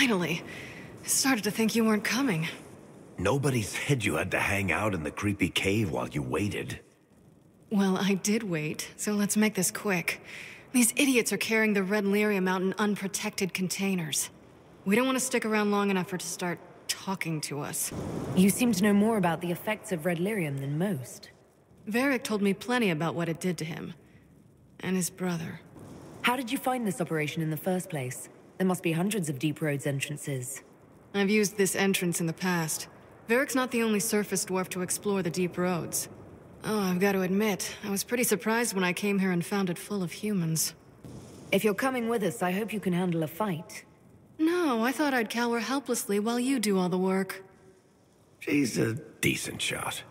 Finally. I started to think you weren't coming. Nobody said you had to hang out in the creepy cave while you waited. Well, I did wait, so let's make this quick. These idiots are carrying the red lyrium out in unprotected containers. We don't want to stick around long enough for it to start talking to us. You seem to know more about the effects of red lyrium than most. Varric told me plenty about what it did to him. And his brother. How did you find this operation in the first place? There must be hundreds of Deep Roads entrances. I've used this entrance in the past. Varric's not the only surface dwarf to explore the Deep Roads. Oh, I've got to admit, I was pretty surprised when I came here and found it full of humans. If you're coming with us, I hope you can handle a fight. No, I thought I'd cower helplessly while you do all the work. She's a decent shot.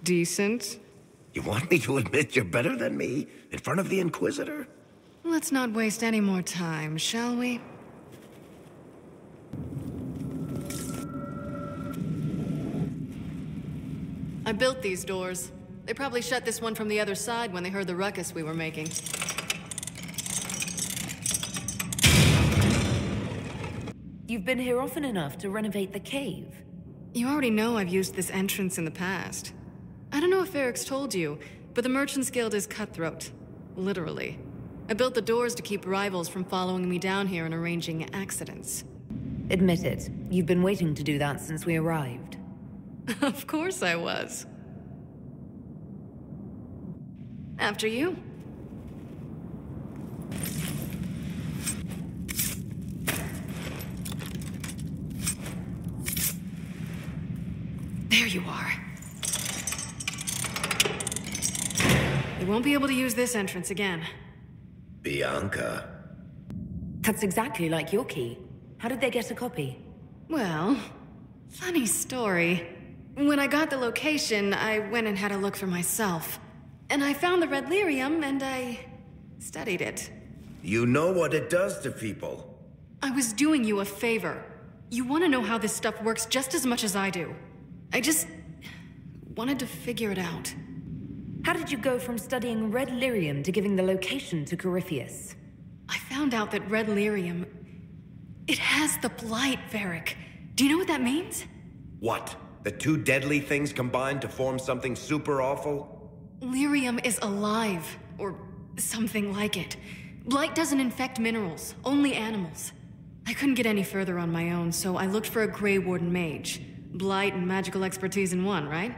Decent? You want me to admit you're better than me in front of the Inquisitor? Let's not waste any more time, shall we? I built these doors. They probably shut this one from the other side when they heard the ruckus we were making. You've been here often enough to renovate the cave. You already know I've used this entrance in the past. I don't know if Eric's told you, but the Merchants Guild is cutthroat. Literally. I built the doors to keep rivals from following me down here and arranging accidents. Admit it, you've been waiting to do that since we arrived. Of course I was. After you. There you are. You won't be able to use this entrance again. Bianca. That's exactly like your key. How did they get a copy? Well, funny story. When I got the location, I went and had a look for myself. And I found the red lyrium, and I studied it. You know what it does to people. I was doing you a favor. You want to know how this stuff works just as much as I do. I just wanted to figure it out. How did you go from studying red lyrium to giving the location to Corypheus? I found out that red lyrium... it has the blight, Varric. Do you know what that means? What? The two deadly things combined to form something super awful? Lyrium is alive, or something like it. Blight doesn't infect minerals, only animals. I couldn't get any further on my own, so I looked for a Grey Warden mage. Blight and magical expertise in one, right?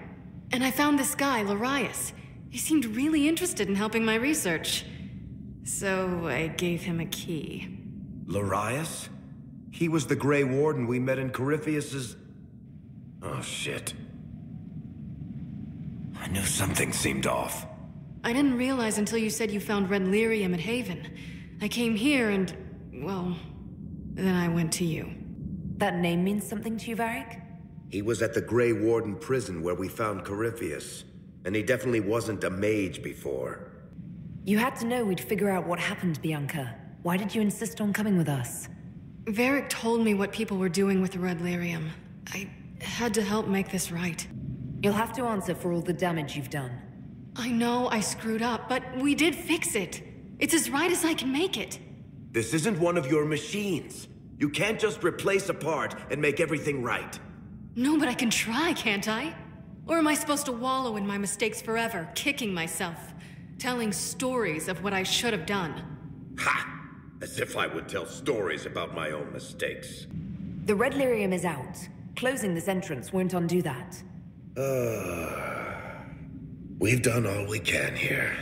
And I found this guy, Larius. He seemed really interested in helping my research. So I gave him a key. Larius? He was the Grey Warden we met in Corypheus's... Oh, shit. I knew something seemed off. I didn't realize until you said you found red lyrium at Haven. I came here and, well, then I went to you. That name means something to you, Varric? He was at the Grey Warden prison where we found Corypheus. And he definitely wasn't a mage before. You had to know we'd figure out what happened, Bianca. Why did you insist on coming with us? Varric told me what people were doing with the red lyrium. I had to help make this right. You'll have to answer for all the damage you've done. I know I screwed up, but we did fix it. It's as right as I can make it. This isn't one of your machines. You can't just replace a part and make everything right. No, but I can try, can't I? Or am I supposed to wallow in my mistakes forever, kicking myself, telling stories of what I should have done? Ha! As if I would tell stories about my own mistakes. The red lyrium is out. Closing this entrance won't undo that. We've done all we can here.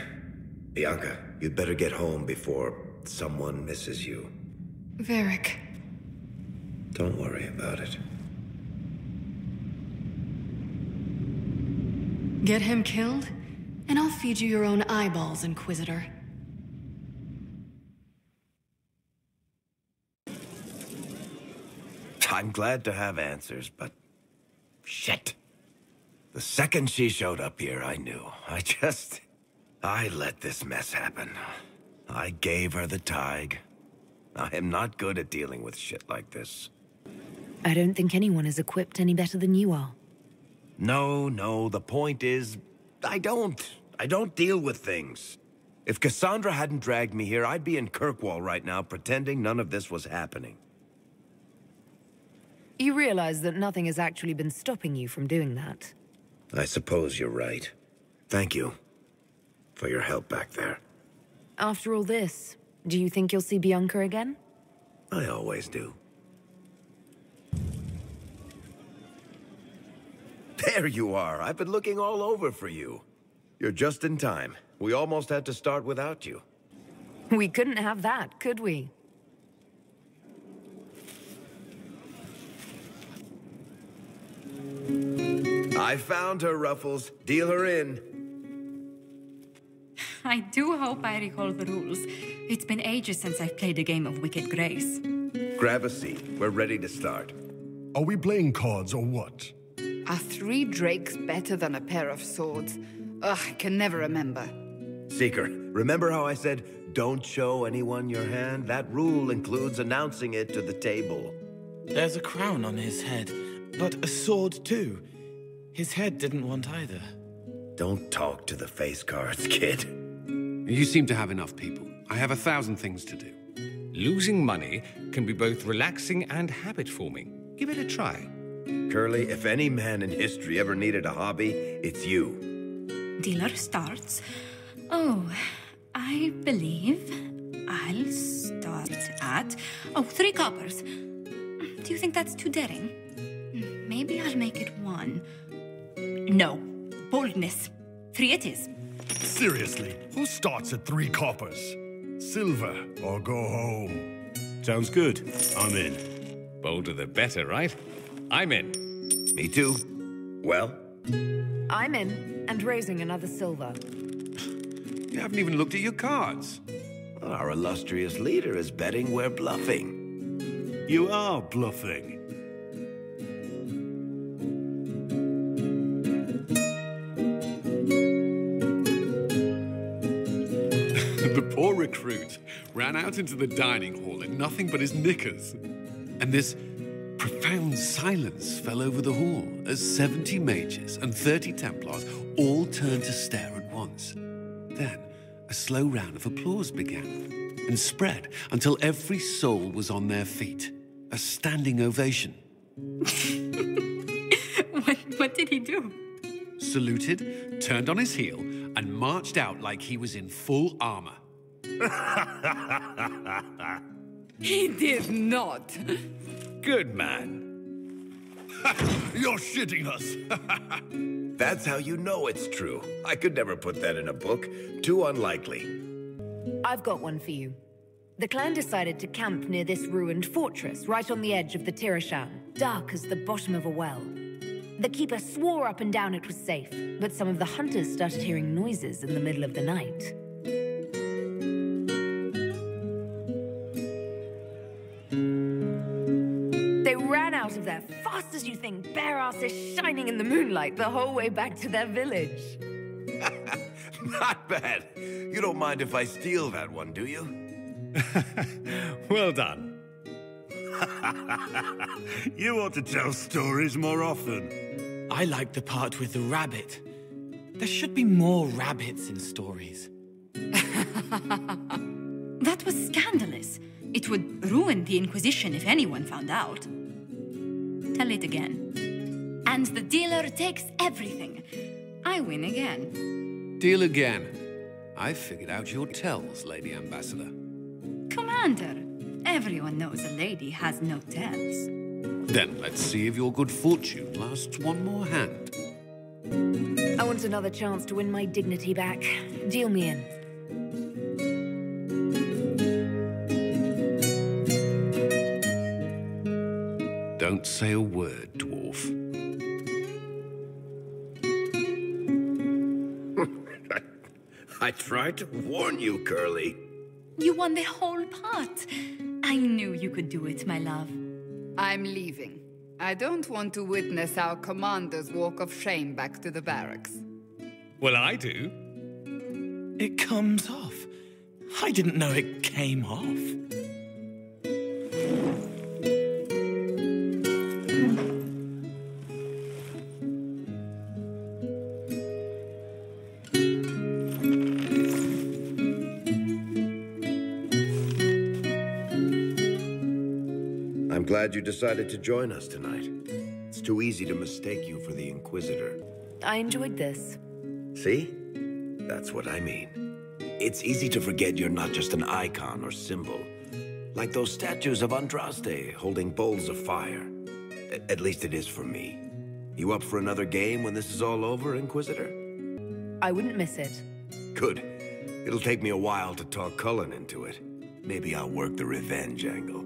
Bianca, you'd better get home before someone misses you. Varric. Don't worry about it. Get him killed, and I'll feed you your own eyeballs, Inquisitor. I'm glad to have answers, but... shit. The second she showed up here, I knew. I let this mess happen. I gave her the Tig. I am not good at dealing with shit like this. I don't think anyone is equipped any better than you are. No, the point is, I don't deal with things. If Cassandra hadn't dragged me here, I'd be in Kirkwall right now pretending none of this was happening. You realize that nothing has actually been stopping you from doing that. I suppose you're right. Thank you for your help back there. After all this, do you think you'll see Bianca again? I always do. There you are. I've been looking all over for you. You're just in time. We almost had to start without you. We couldn't have that, could we? I found her, Ruffles. Deal her in. I do hope I recall the rules. It's been ages since I've played a game of Wicked Grace. Grab a seat. We're ready to start. Are we playing cards or what? Are 3 drakes better than a pair of swords? Ugh, I can never remember. Seeker, remember how I said, don't show anyone your hand? That rule includes announcing it to the table. There's a crown on his head, but a sword too. His head didn't want either. Don't talk to the face cards, kid. You seem to have enough people. I have 1,000 things to do. Losing money can be both relaxing and habit-forming. Give it a try. Curly, if any man in history ever needed a hobby, it's you. Dealer starts. Oh, I believe I'll start at... Oh, 3 coppers. Do you think that's too daring? Maybe I'll make it 1. No. Boldness. 3 it is. Seriously, who starts at 3 coppers? Silver or go home? Sounds good. I'm in. Bolder the better, right? I'm in. Me too. Well? I'm in, and raising another silver. You haven't even looked at your cards. Our illustrious leader is betting we're bluffing. You are bluffing. The poor recruit ran out into the dining hall in nothing but his knickers. And this profound silence fell over the hall as 70 mages and 30 Templars all turned to stare at once. Then, a slow round of applause began and spread until every soul was on their feet. A standing ovation. What did he do? Saluted, turned on his heel, and marched out like he was in full armor. He did not. Good man. You're shitting us. That's how you know it's true. I could never put that in a book. Too unlikely. I've got one for you. The clan decided to camp near this ruined fortress, right on the edge of the Tirashan, dark as the bottom of a well. The keeper swore up and down it was safe, but some of the hunters started hearing noises in the middle of the night. They ran out of there fast as you think, bare asses shining in the moonlight the whole way back to their village. Not bad. You don't mind if I steal that one, do you? Well done. You ought to tell stories more often. I like the part with the rabbit. There should be more rabbits in stories. That was scandalous. It would ruin the Inquisition if anyone found out. Tell it again. And the dealer takes everything. I win again. Deal again. I figured out your tells, Lady Ambassador. Commander, everyone knows a lady has no tells. Then let's see if your good fortune lasts one more hand. I want another chance to win my dignity back. Deal me in. Don't say a word, dwarf. I tried to warn you, Curly. You won the whole pot. I knew you could do it, my love. I'm leaving. I don't want to witness our commander's walk of shame back to the barracks. Well, I do. It comes off. I didn't know it came off. glad you decided to join us tonight. It's too easy to mistake you for the Inquisitor. I enjoyed this. See? That's what I mean. It's easy to forget you're not just an icon or symbol. Like those statues of Andraste holding bowls of fire. At least it is for me. You up for another game when this is all over, Inquisitor? I wouldn't miss it. Good. It'll take me a while to talk Cullen into it. Maybe I'll work the revenge angle.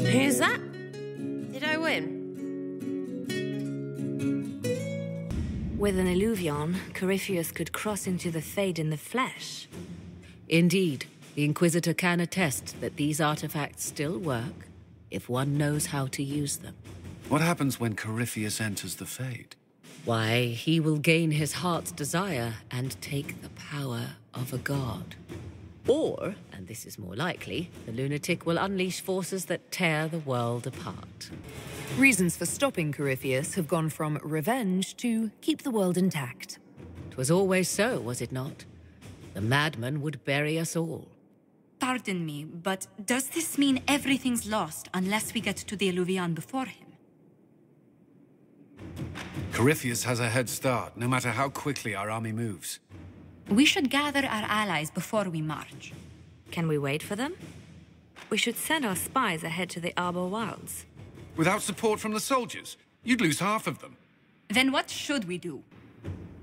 Who's that? Did I win? With an Illuvion, Corypheus could cross into the Fade in the flesh. Indeed, the Inquisitor can attest that these artifacts still work if one knows how to use them. What happens when Corypheus enters the Fade? Why, he will gain his heart's desire and take the power of a god. Or, and this is more likely, the lunatic will unleash forces that tear the world apart. Reasons for stopping Corypheus have gone from revenge to keep the world intact. 'Twas always so, was it not? The madman would bury us all. Pardon me, but does this mean everything's lost unless we get to the Illuvian before him? Corypheus has a head start, no matter how quickly our army moves. We should gather our allies before we march. Can we wait for them? We should send our spies ahead to the Arbor Wilds. Without support from the soldiers, you'd lose half of them. Then what should we do?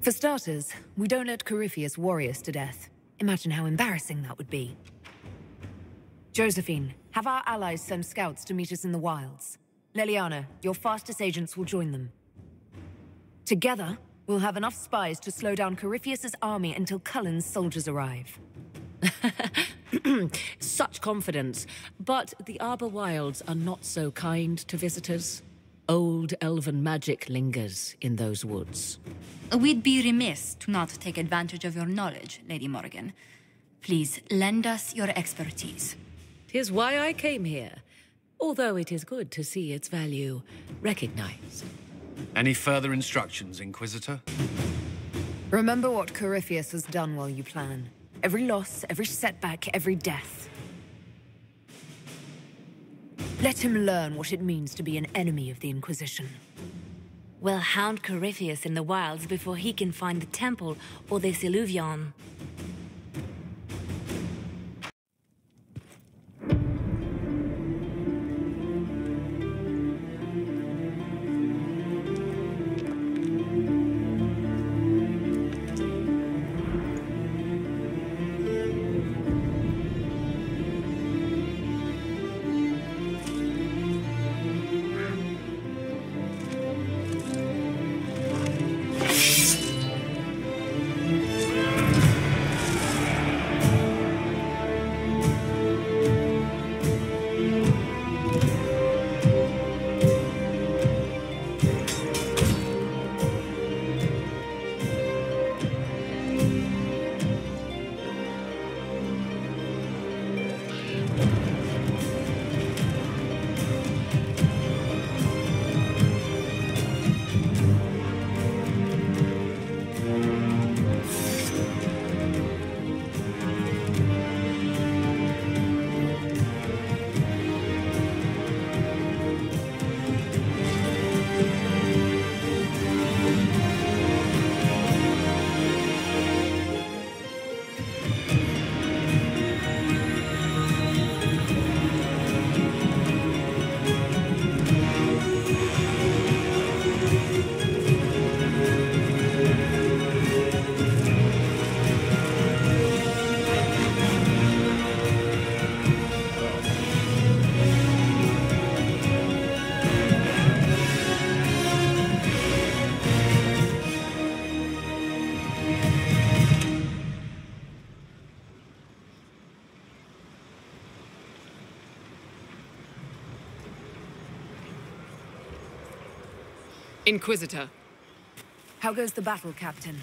For starters, we don't let Corypheus worry us to death. Imagine how embarrassing that would be. Josephine, have our allies send scouts to meet us in the wilds. Leliana, your fastest agents will join them. Together, we'll have enough spies to slow down Corypheus's army until Cullen's soldiers arrive. Such confidence. But the Arbor Wilds are not so kind to visitors. Old elven magic lingers in those woods. We'd be remiss to not take advantage of your knowledge, Lady Morgan. Please lend us your expertise. 'Tis why I came here, although it is good to see its value recognized. Any further instructions, Inquisitor? Remember what Corypheus has done while you plan. Every loss, every setback, every death. Let him learn what it means to be an enemy of the Inquisition. We'll hound Corypheus in the wilds before he can find the temple or this Illuvion. Inquisitor. How goes the battle, Captain?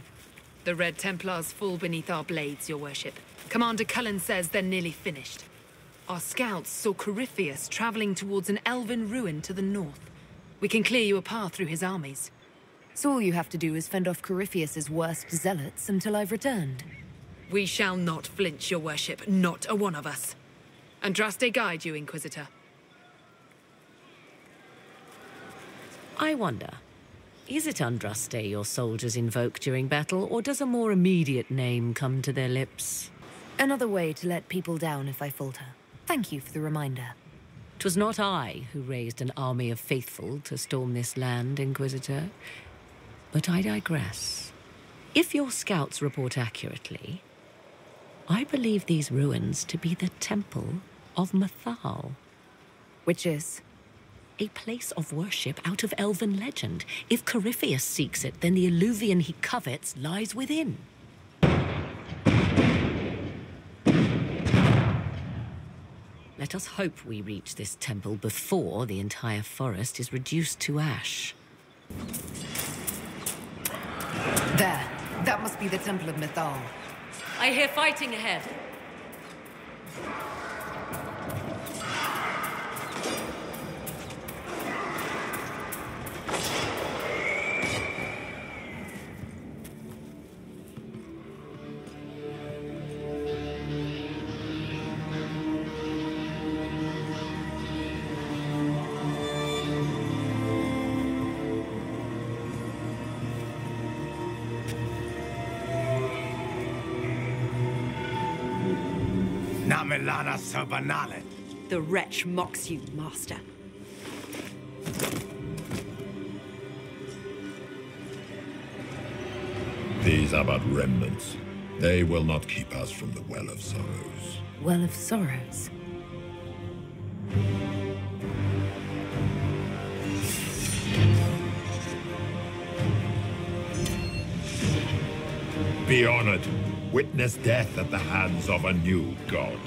The Red Templars fall beneath our blades, your worship. Commander Cullen says they're nearly finished. Our scouts saw Corypheus traveling towards an elven ruin to the north. We can clear you a path through his armies. So all you have to do is fend off Corypheus's worst zealots until I've returned. We shall not flinch, your worship, not a one of us. Andraste guide you, Inquisitor. I wonder, is it Andraste your soldiers invoke during battle, or does a more immediate name come to their lips? Another way to let people down if I falter. Thank you for the reminder. 'Twas not I who raised an army of faithful to storm this land, Inquisitor. But I digress. If your scouts report accurately, I believe these ruins to be the Temple of Mythal. Which is? A place of worship out of elven legend. If Corypheus seeks it, then the alluvian he covets lies within. Let us hope we reach this temple before the entire forest is reduced to ash. There. That must be the Temple of Mythal. I hear fighting ahead. The wretch mocks you, Master. These are but remnants. They will not keep us from the Well of Sorrows. Well of Sorrows? Be honored. Witness death at the hands of a new god.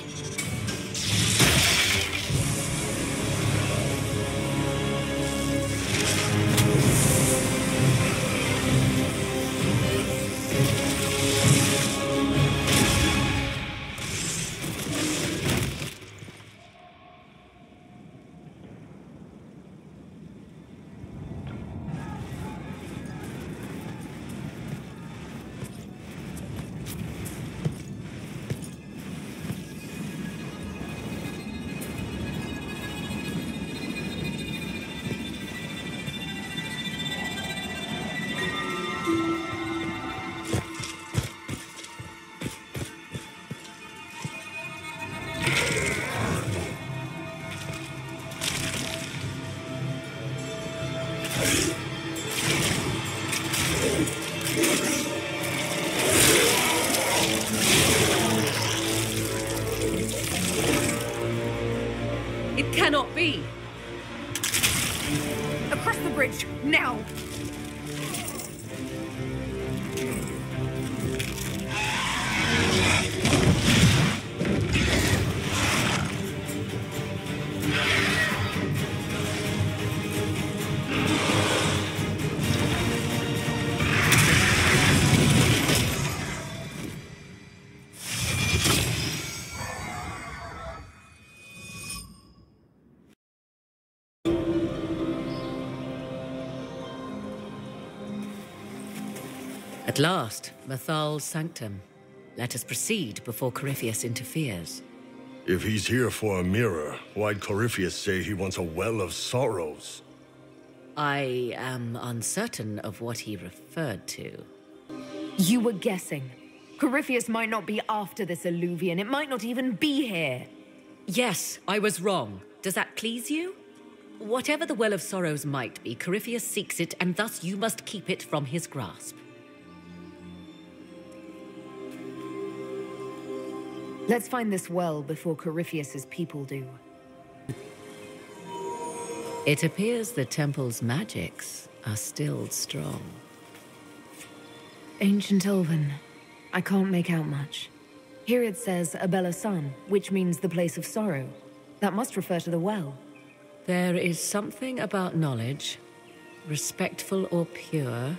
It cannot be! Across the bridge, now! At last, Mythal's sanctum. Let us proceed before Corypheus interferes. If he's here for a mirror, why'd Corypheus say he wants a Well of Sorrows? I am uncertain of what he referred to. You were guessing. Corypheus might not be after this alluvian. It might not even be here. Yes, I was wrong. Does that please you? Whatever the Well of Sorrows might be, Corypheus seeks it, and thus you must keep it from his grasp. Let's find this well before Corypheus's people do. It appears the temple's magics are still strong. Ancient Elven. I can't make out much. Here it says Alyssana, which means the place of sorrow. That must refer to the well. There is something about knowledge, respectful or pure.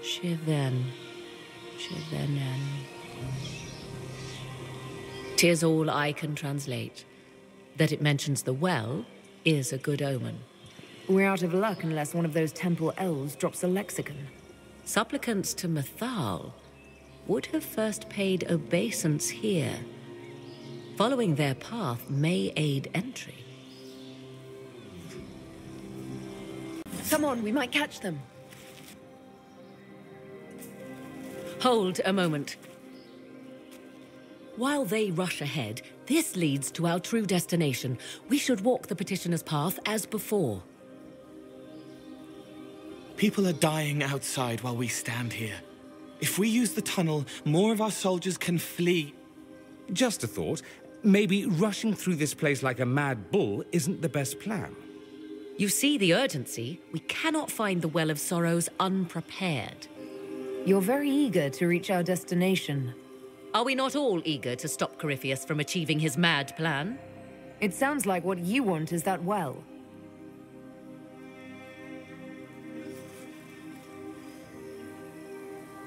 Shivenen. 'Tis all I can translate. That it mentions the well is a good omen. We're out of luck unless one of those temple elves drops a lexicon. Supplicants to Mythal. would have first paid obeisance here. Following their path may aid entry. Come on, we might catch them. Hold a moment. While they rush ahead, this leads to our true destination. We should walk the petitioner's path as before. People are dying outside while we stand here. If we use the tunnel, more of our soldiers can flee. Just a thought. Maybe rushing through this place like a mad bull isn't the best plan. You see the urgency? We cannot find the Well of Sorrows unprepared. You're very eager to reach our destination. Are we not all eager to stop Corypheus from achieving his mad plan? It sounds like what you want is that well.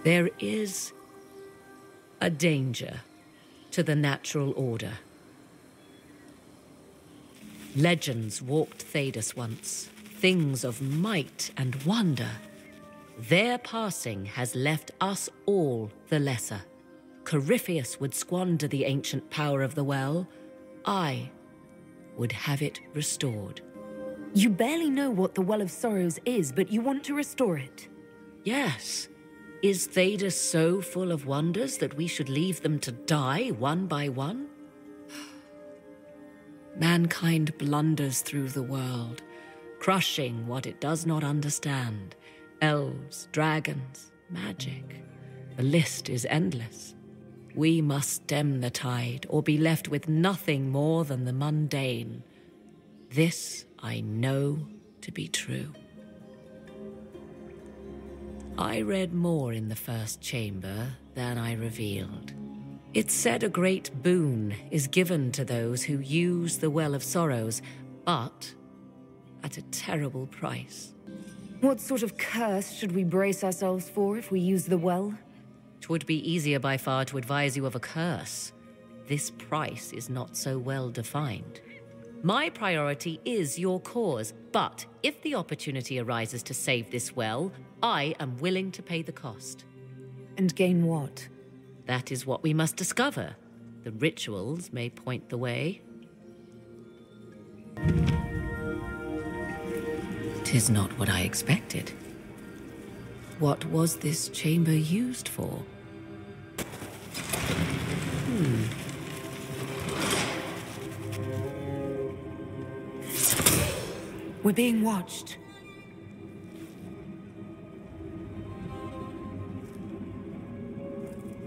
There is a danger to the natural order. Legends walked Thedas once, things of might and wonder. Their passing has left us all the lesser. Corypheus would squander the ancient power of the well. I would have it restored. You barely know what the Well of Sorrows is, but you want to restore it. Yes. Is Thedas so full of wonders that we should leave them to die one by one? Mankind blunders through the world, crushing what it does not understand. Elves, dragons, magic. The list is endless. We must stem the tide, or be left with nothing more than the mundane. This I know to be true. I read more in the first chamber than I revealed. It said a great boon is given to those who use the Well of Sorrows, but at a terrible price. What sort of curse should we brace ourselves for if we use the well? 'Twould be easier by far to advise you of a curse. This price is not so well defined. My priority is your cause, but if the opportunity arises to save this well, I am willing to pay the cost. And gain what? That is what we must discover. The rituals may point the way. 'Tis not what I expected. What was this chamber used for? We're being watched.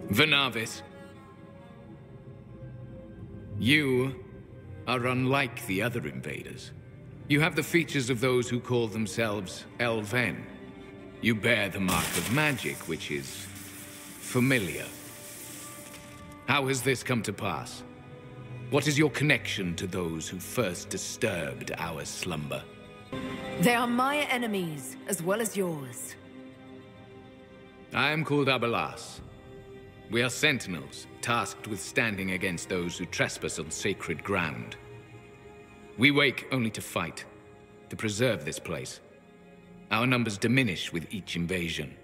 Venavis, you are unlike the other invaders. You have the features of those who call themselves Elven. You bear the mark of magic, which is familiar. How has this come to pass? What is your connection to those who first disturbed our slumber? They are my enemies, as well as yours. I am called Abelas. We are sentinels, tasked with standing against those who trespass on sacred ground. We wake only to fight, to preserve this place. Our numbers diminish with each invasion.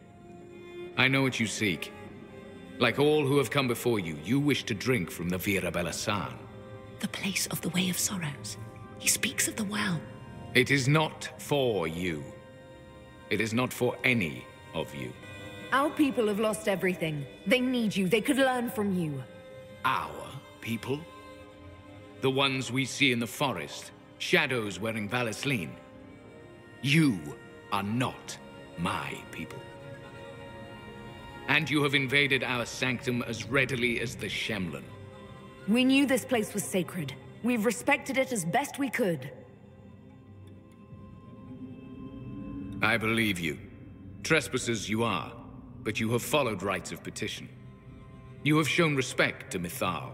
I know what you seek. Like all who have come before you, you wish to drink from the Vira Belasan. The place of the Way of Sorrows. He speaks of the well. It is not for you. It is not for any of you. Our people have lost everything. They need you. They could learn from you. Our people? The ones we see in the forest, shadows wearing Valisleen. You are not my people. And you have invaded our sanctum as readily as the Shemlin. We knew this place was sacred. We've respected it as best we could. I believe you. Trespassers you are, but you have followed rites of petition. You have shown respect to Mythal.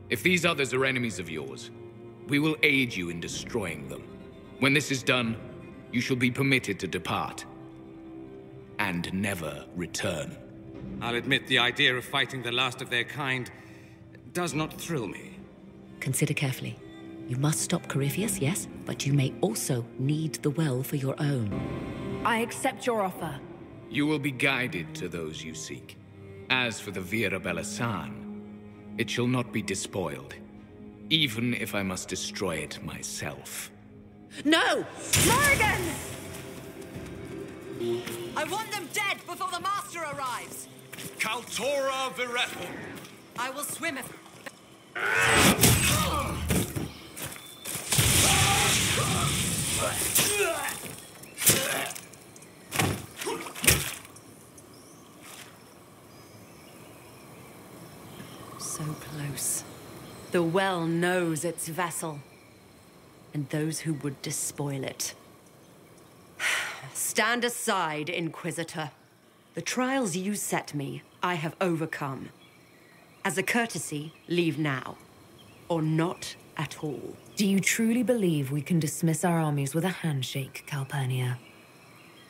If these others are enemies of yours, we will aid you in destroying them. When this is done, you shall be permitted to depart. And never return. I'll admit the idea of fighting the last of their kind does not thrill me. Consider carefully. You must stop Corypheus, yes, but you may also need the well for your own. I accept your offer. You will be guided to those you seek. As for the Vera Bellasan, it shall not be despoiled, even if I must destroy it myself. No! Morrigan! I want them dead before the Master arrives! Kaltora Virethum! I will swim if... So close. The well knows its vessel, and those who would despoil it. Stand aside, Inquisitor. The trials you set me, I have overcome. As a courtesy, leave now. Or not at all. Do you truly believe we can dismiss our armies with a handshake, Calpurnia?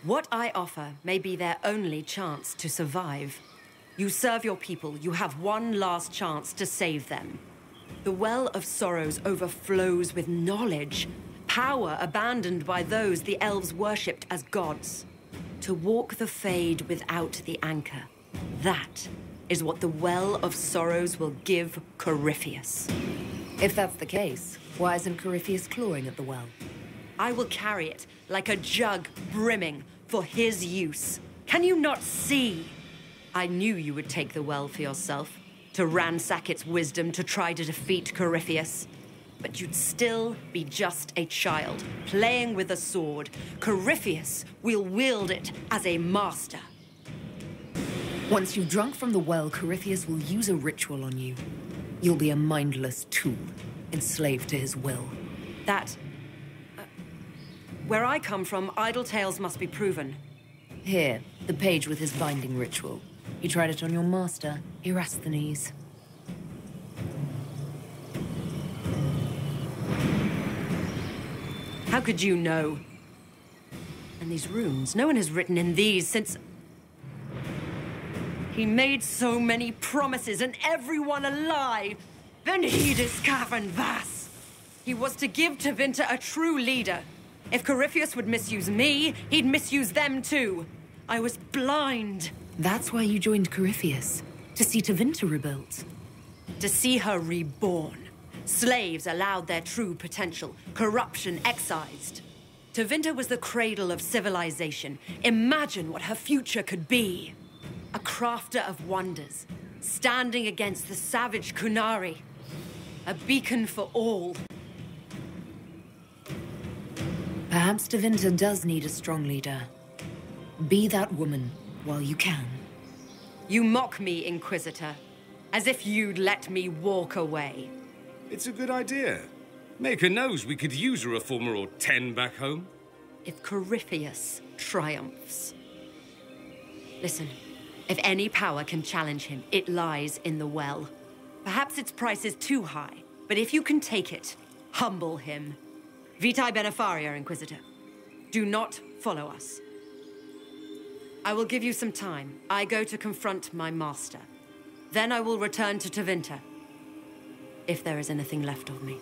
What I offer may be their only chance to survive. You serve your people, you have one last chance to save them. The Well of Sorrows overflows with knowledge, power abandoned by those the elves worshipped as gods. To walk the Fade without the anchor. That is what the Well of Sorrows will give Corypheus. If that's the case, why isn't Corypheus clawing at the well? I will carry it like a jug brimming for his use. Can you not see? I knew you would take the well for yourself, to ransack its wisdom to try to defeat Corypheus. But you'd still be just a child, playing with a sword. Corypheus will wield it as a master. Once you've drunk from the well, Corypheus will use a ritual on you. You'll be a mindless tool, enslaved to his will. Where I come from, idle tales must be proven. Here, the page with his binding ritual. You tried it on your master, Erasthenes. How could you know? And these runes, no one has written in these since... He made so many promises, and everyone alive. Then he cavern Vass. He was to give Tevinter a true leader. If Corypheus would misuse me, he'd misuse them too. I was blind. That's why you joined Corypheus. To see Tevinter rebuilt. To see her reborn. Slaves allowed their true potential. Corruption excised. Tevinter was the cradle of civilization. Imagine what her future could be. A crafter of wonders, standing against the savage Kunari. A beacon for all. Perhaps Tevinter does need a strong leader. Be that woman while you can. You mock me, Inquisitor, as if you'd let me walk away. It's a good idea. Maker knows we could use a reformer or 10 back home. If Corypheus triumphs. Listen, if any power can challenge him, it lies in the well. Perhaps its price is too high, but if you can take it, humble him. Vitae Benefaria, Inquisitor. Do not follow us. I will give you some time. I go to confront my master. Then I will return to Tevinter. If there is anything left of me.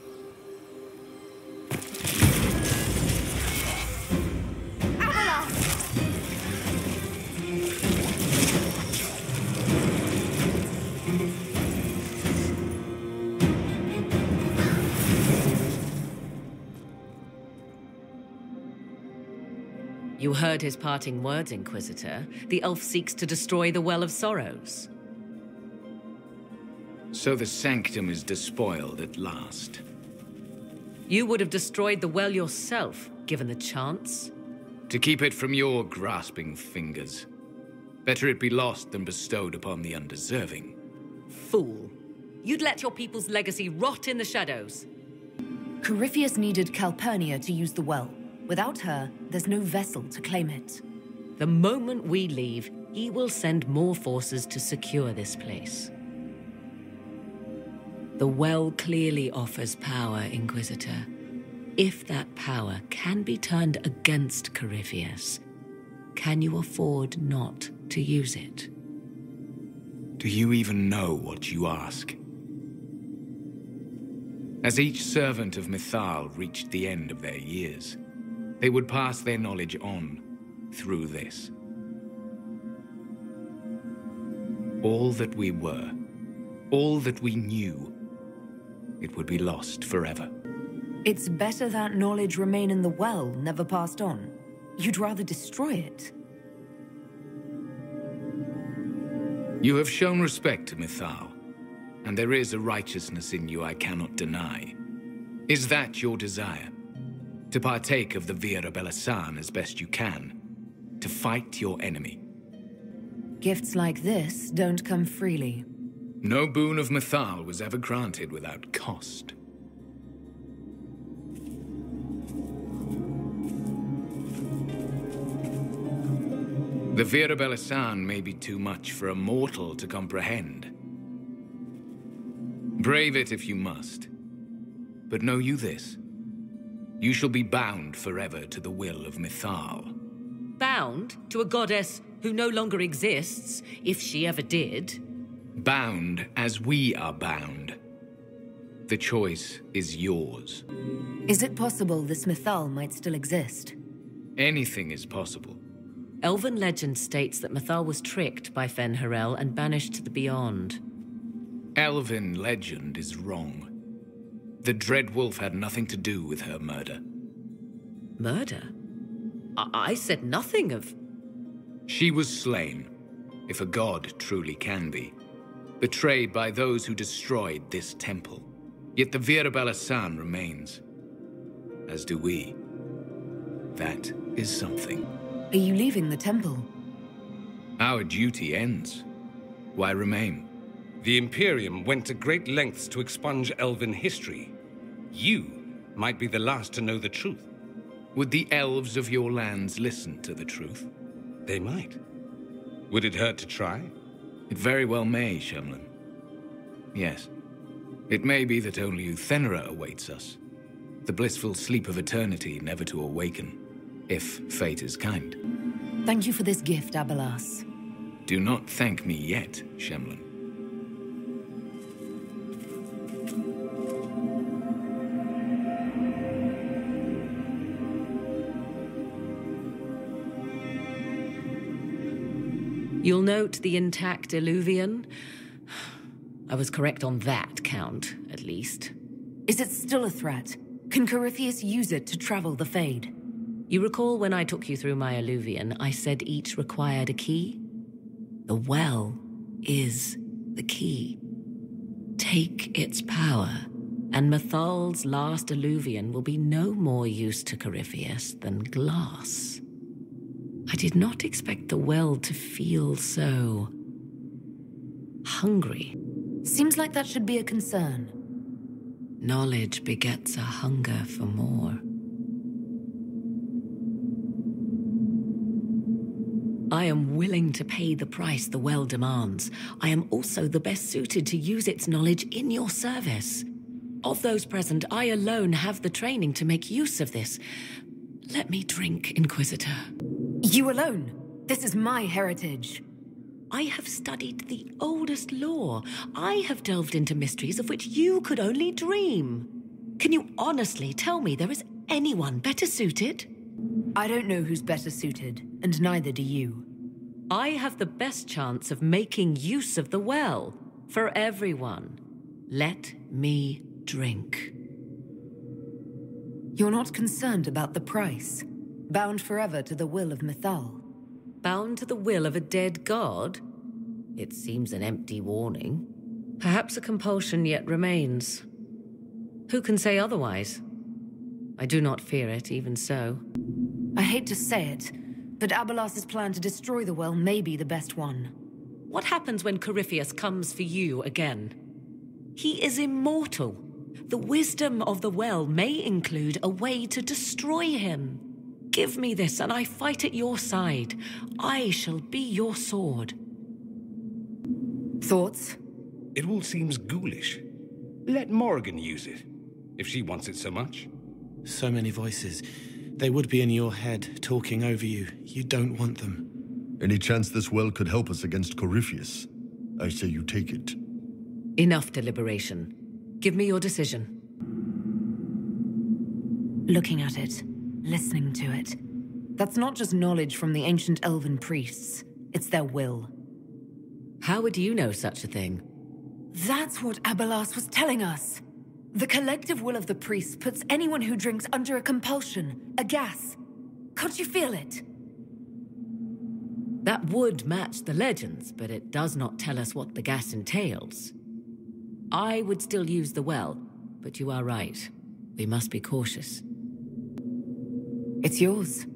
You heard his parting words, Inquisitor. The elf seeks to destroy the Well of Sorrows. So the Sanctum is despoiled at last. You would have destroyed the well yourself, given the chance. To keep it from your grasping fingers. Better it be lost than bestowed upon the undeserving. Fool. You'd let your people's legacy rot in the shadows. Corypheus needed Calpurnia to use the well. Without her, there's no vessel to claim it. The moment we leave, he will send more forces to secure this place. The well clearly offers power, Inquisitor. If that power can be turned against Corypheus, can you afford not to use it? Do you even know what you ask? As each servant of Mythal reached the end of their years, they would pass their knowledge on through this. all that we were, all that we knew, it would be lost forever. It's better that knowledge remain in the well, never passed on. You'd rather destroy it. You have shown respect to Mythal, and there is a righteousness in you I cannot deny. Is that your desire? To partake of the Vira Belasan as best you can? To fight your enemy? Gifts like this don't come freely. No boon of Mythal was ever granted without cost. The Vira Belasan may be too much for a mortal to comprehend. Brave it if you must. But know you this. You shall be bound forever to the will of Mythal. Bound to a goddess who no longer exists, if she ever did. Bound as we are bound. The choice is yours. Is it possible this Mythal might still exist? Anything is possible. Elven legend states that Mythal was tricked by Fen'Harel and banished to the Beyond. Elven legend is wrong. The Dreadwolf had nothing to do with her murder. Murder? I said nothing of... She was slain, if a god truly can be. Betrayed by those who destroyed this temple. Yet the Vira Belasan remains. As do we. That is something. Are you leaving the temple? Our duty ends. Why remain? The Imperium went to great lengths to expunge Elven history. You might be the last to know the truth. Would the elves of your lands listen to the truth? They might. Would it hurt to try? It very well may, Shemlin. Yes. It may be that only Uthenera awaits us. The blissful sleep of eternity never to awaken, if fate is kind. Thank you for this gift, Abelas. Do not thank me yet, Shemlin. You'll note the intact Illuvian. I was correct on that count, at least. Is it still a threat? Can Corypheus use it to travel the Fade? You recall when I took you through my Illuvian, I said each required a key? The well is the key. Take its power, and Mythal's last Illuvian will be no more use to Corypheus than glass. I did not expect the well to feel so... hungry. Seems like that should be a concern. Knowledge begets a hunger for more. I am willing to pay the price the well demands. I am also the best suited to use its knowledge in your service. Of those present, I alone have the training to make use of this. Let me drink, Inquisitor. You alone? This is my heritage. I have studied the oldest lore. I have delved into mysteries of which you could only dream. Can you honestly tell me there is anyone better suited? I don't know who's better suited, and neither do you. I have the best chance of making use of the well. For everyone. Let me drink. You're not concerned about the price? Bound forever to the will of Mythal? Bound to the will of a dead god? It seems an empty warning. Perhaps a compulsion yet remains. Who can say otherwise? I do not fear it, even so. I hate to say it, but Abelas's plan to destroy the well may be the best one. What happens when Corypheus comes for you again? He is immortal. The wisdom of the well may include a way to destroy him. Give me this, and I fight at your side. I shall be your sword. Thoughts? It all seems ghoulish. Let Morrigan use it, if she wants it so much. So many voices. They would be in your head, talking over you. You don't want them. Any chance this well could help us against Corypheus? I say you take it. Enough deliberation. Give me your decision. Looking at it, listening to it. That's not just knowledge from the ancient elven priests. It's their will. How would you know such a thing? That's what Abylas was telling us. The collective will of the priests puts anyone who drinks under a compulsion, a gas. Can't you feel it? That would match the legends, but it does not tell us what the gas entails. I would still use the well, but you are right. We must be cautious. It's yours.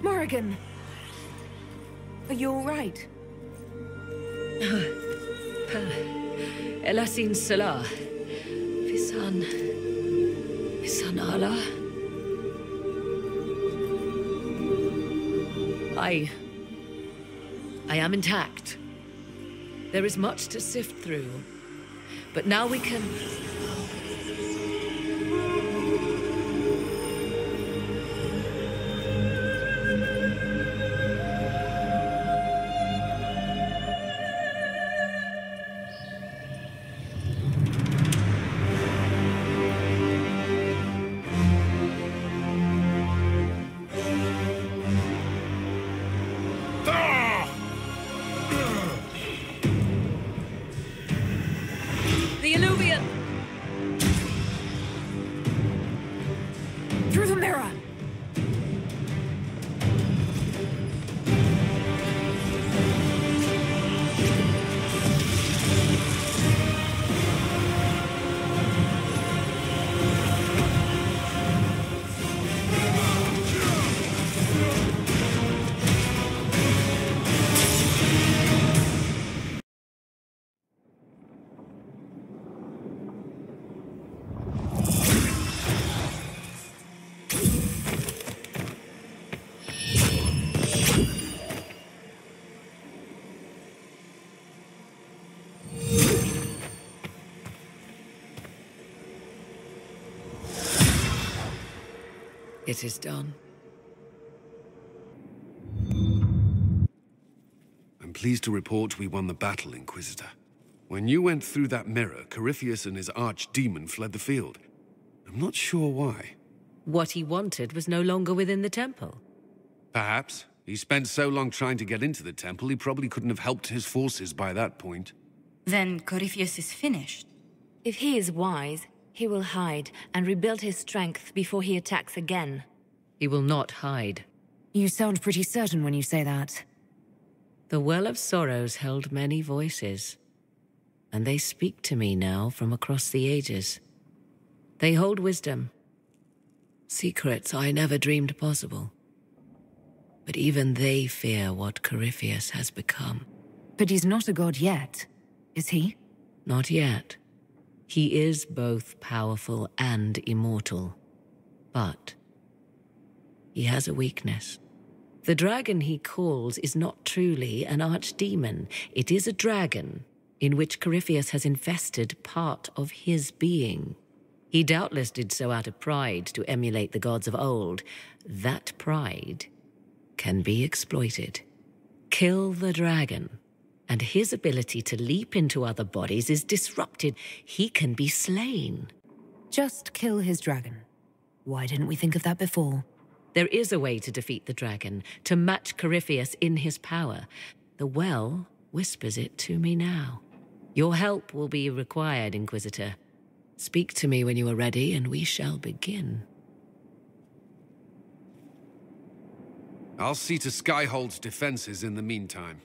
Morrigan! Are you all right? Alyssana Salah. Visan Allah. I am intact. There is much to sift through, but now we can... Through the mirror! It is done. I'm pleased to report we won the battle, Inquisitor. When you went through that mirror, Corypheus and his archdemon fled the field. I'm not sure why. What he wanted was no longer within the temple. Perhaps. He spent so long trying to get into the temple, he probably couldn't have helped his forces by that point. Then Corypheus is finished. If he is wise, he will hide and rebuild his strength before he attacks again. He will not hide. You sound pretty certain when you say that. The Well of Sorrows held many voices, and they speak to me now from across the ages. They hold wisdom, secrets I never dreamed possible. But even they fear what Corypheus has become. But he's not a god yet, is he? Not yet. He is both powerful and immortal. But he has a weakness. The dragon he calls is not truly an archdemon. It is a dragon in which Corypheus has invested part of his being. He doubtless did so out of pride to emulate the gods of old. That pride can be exploited. Kill the dragon, and his ability to leap into other bodies is disrupted. He can be slain. Just kill his dragon. Why didn't we think of that before? There is a way to defeat the dragon, to match Corypheus in his power. The well whispers it to me now. Your help will be required, Inquisitor. Speak to me when you are ready, and we shall begin. I'll see to Skyhold's defenses in the meantime.